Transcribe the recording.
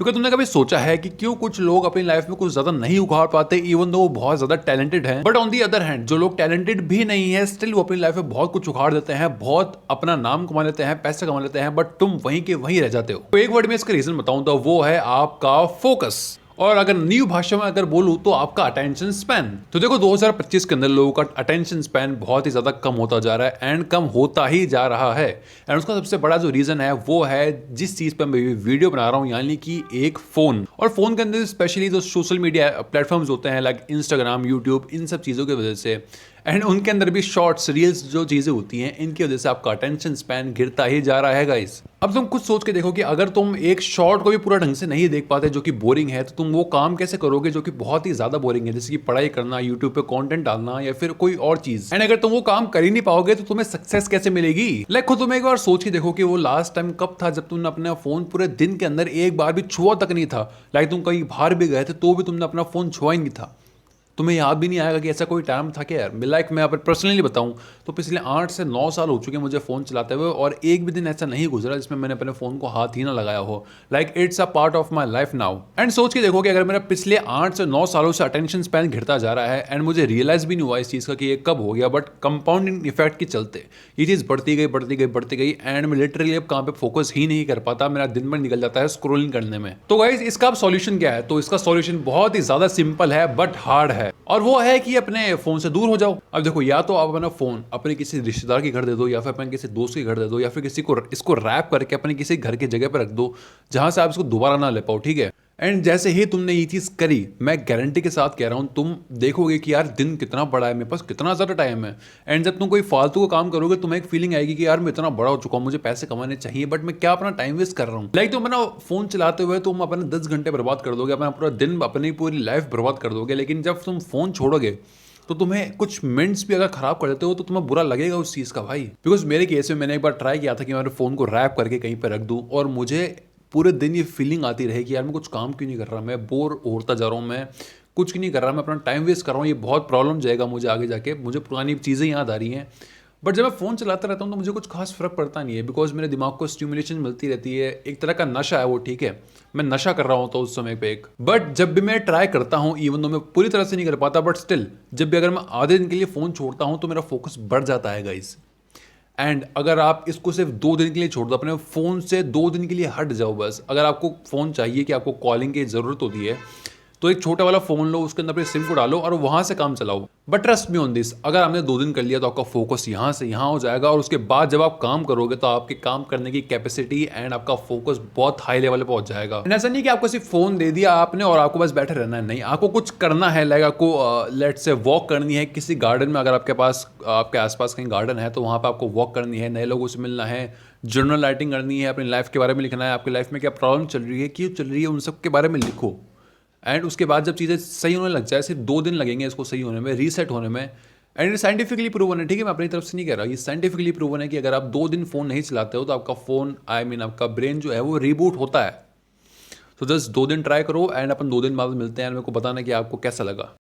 तो क्या तुमने कभी सोचा है कि क्यों कुछ लोग अपनी लाइफ में कुछ ज्यादा नहीं उखाड़ पाते इवन दो वो बहुत ज्यादा टैलेंटेड हैं, but on the other hand जो लोग टैलेंटेड भी नहीं है स्टिल वो अपनी लाइफ में बहुत कुछ उखाड़ देते हैं, बहुत अपना नाम कमा लेते हैं, पैसे कमा लेते हैं, बट तुम वहीं के वहीं रह जाते हो। तो एक वर्ड में इसका रीजन बताऊं तो वो है आपका फोकस, और अगर न्यू भाषा में अगर बोलूं तो आपका अटेंशन स्पैन। तो देखो 2025 के अंदर लोगों का अटेंशन स्पैन बहुत ही ज्यादा कम होता जा रहा है एंड कम होता ही जा रहा है। एंड उसका सबसे बड़ा जो रीजन है वो है जिस चीज पर मैं वीडियो बना रहा हूं, यानी कि एक फोन। और फोन के अंदर स्पेशली जो सोशल मीडिया प्लेटफॉर्म्स होते हैं लाइक इंस्टाग्राम, यूट्यूब, इन सब चीजों की वजह से एंड उनके अंदर भी शॉर्ट्स, रील्स जो चीजें होती हैं इनकी वजह से आपका अटेंशन स्पैन गिरता ही जा रहा है गाइस। अब तुम कुछ सोच के देखो कि अगर तुम एक शॉर्ट को भी पूरा ढंग से नहीं देख पाते जो कि बोरिंग है, तो तुम वो काम कैसे करोगे जो कि बहुत ही ज्यादा बोरिंग है, जैसे कि पढ़ाई करना, यूट्यूब पे कंटेंट डालना या फिर कोई और चीज। एंड अगर तुम वो काम कर ही नहीं पाओगे तो तुम्हें सक्सेस कैसे मिलेगी? लाइक खुद तुम एक बार सोच के देखो कि वो लास्ट टाइम कब था जब तुमने अपना फोन पूरे दिन के अंदर एक बार भी छुआ तक नहीं था। लाइक तुम कहीं बाहर भी गए थे तो भी तुमने अपना फोन छुआ ही नहीं था। तुम्हें याद भी नहीं आएगा कि ऐसा कोई टाइम था क्या यार। लाइक मैं अगर पर्सनली बताऊं तो पिछले 8 से 9 साल हो चुके हैं मुझे फ़ोन चलाते हुए, और एक भी दिन ऐसा नहीं गुजरा जिसमें मैंने अपने फ़ोन को हाथ ही ना लगाया हो। Like it's a part of my life now. And सोच के देखो कि अगर मेरा पिछले 8 से 9 सालों से अटेंशन स्पैन घिरता जा रहा है एंड मुझे रियलाइज़ भी नहीं हुआ इस चीज़ का कि ये कब हो गया, बट कंपाउंडिंग इफेक्ट के चलते ये चीज़ बढ़ती गई बढ़ती गई बढ़ती गई एंड मैं लिटरली अब कहाँ पे फोकस ही नहीं कर पाता, मेरा दिन भर निकल जाता है स्क्रोलिंग करने में। तो गाइस इसका अब सॉल्यूशन क्या है? तो इसका सॉल्यूशन बहुत ही ज़्यादा सिंपल है बट हार्ड है, और वो है कि अपने फोन से दूर हो जाओ। अब देखो, या तो आप अपना फोन अपने किसी रिश्तेदार के घर दे दो, या फिर अपने किसी दोस्त के घर दे दो, या फिर किसी को इसको रैप करके अपने किसी घर की जगह पर रख दो जहां से आप इसको दोबारा ना ले पाओ, ठीक है। एंड जैसे ही तुमने ये चीज़ करी, मैं गारंटी के साथ कह रहा हूँ, तुम देखोगे कि यार दिन कितना बड़ा है, मेरे पास कितना ज़्यादा टाइम है। एंड जब तुम कोई फालतू का काम करोगे तुम्हें एक फीलिंग आएगी कि यार मैं इतना बड़ा हो चुका हूँ, मुझे पैसे कमाने चाहिए, बट मैं क्या अपना टाइम वेस्ट कर रहा हूँ। लाइक तुम अपना फोन चलाते हुए तुम अपने 10 घंटे बर्बाद कर दोगे, अपना पूरा दिन, अपनी पूरी लाइफ बर्बाद कर दोगे, लेकिन जब तुम फोन छोड़ोगे तो तुम्हें कुछ मिनट्स भी अगर खराब कर देते हो तो तुम्हें बुरा लगेगा उस चीज़ का भाई। बिकॉज मेरे केस में मैंने एक बार ट्राई किया था कि मैं अपने फ़ोन को रैप करके कहीं पर रख दूँ, और मुझे पूरे दिन ये फीलिंग आती रहे कि यार मैं कुछ काम क्यों नहीं कर रहा, मैं बोर होता जा रहा हूँ, मैं कुछ नहीं कर रहा, मैं अपना टाइम वेस्ट कर रहा हूँ, ये बहुत प्रॉब्लम जाएगा मुझे आगे जाके, मुझे पुरानी चीज़ें याद आ रही हैं। बट जब मैं फ़ोन चलाता रहता हूँ तो मुझे कुछ खास फ़र्क पड़ता नहीं है, बिकॉज मेरे दिमाग को स्टिमुलेशन मिलती रहती है, एक तरह का नशा है वो, ठीक है। मैं नशा कर रहा हूँ तो उस समय पे एक, बट जब भी मैं ट्राई करता हूँ, इवन दो मैं पूरी तरह से नहीं कर पाता, बट स्टिल जब भी अगर मैं आधे दिन के लिए फ़ोन छोड़ता हूँ तो मेरा फोकस बढ़ जाता है गाइस। एंड अगर आप इसको सिर्फ 2 दिन के लिए छोड़ दो, अपने फ़ोन से 2 दिन के लिए हट जाओ बस। अगर आपको फ़ोन चाहिए कि आपको कॉलिंग की ज़रूरत होती है तो एक छोटा वाला फ़ोन लो, उसके अंदर अपने सिम को डालो और वहाँ से काम चलाओ। But trust me on this, अगर आपने 2 दिन कर लिया तो आपका फोकस यहाँ से यहाँ हो जाएगा, और उसके बाद जब आप काम करोगे तो आपके काम करने की कैपेसिटी एंड आपका फोकस बहुत हाई लेवल पे पहुंच जाएगा। एंड ऐसा नहीं कि आपको सिर्फ फ़ोन दे दिया आपने और आपको बस बैठे रहना है, नहीं, आपको कुछ करना है। लाइक आपको लेट से वॉक करनी है किसी गार्डन में, अगर आपके पास आपके आसपास कहीं गार्डन है तो वहाँ पर आपको वॉक करनी है, नए लोगों से मिलना है, जर्नल राइटिंग करनी है, अपनी लाइफ के बारे में लिखना है, आपकी लाइफ में क्या प्रॉब्लम चल रही है, क्यों चल रही है, उन सब के बारे में लिखो। एंड उसके बाद जब चीज़ें सही होने लग जाए, सिर्फ 2 दिन लगेंगे इसको सही होने में, रीसेट होने में। एंड ये साइंटिफिकली प्रूवन है, ठीक है, मैं अपनी तरफ से नहीं कह रहा, ये साइंटिफिकली प्रूवन है कि अगर आप 2 दिन फ़ोन नहीं चलाते हो तो आपका फ़ोन, आई मीन आपका ब्रेन जो है वो रीबूट होता है। तो जस्ट 2 दिन ट्राई करो एंड अपन 2 दिन बाद मिलते हैं, मेरे को बताना कि आपको कैसा लगा।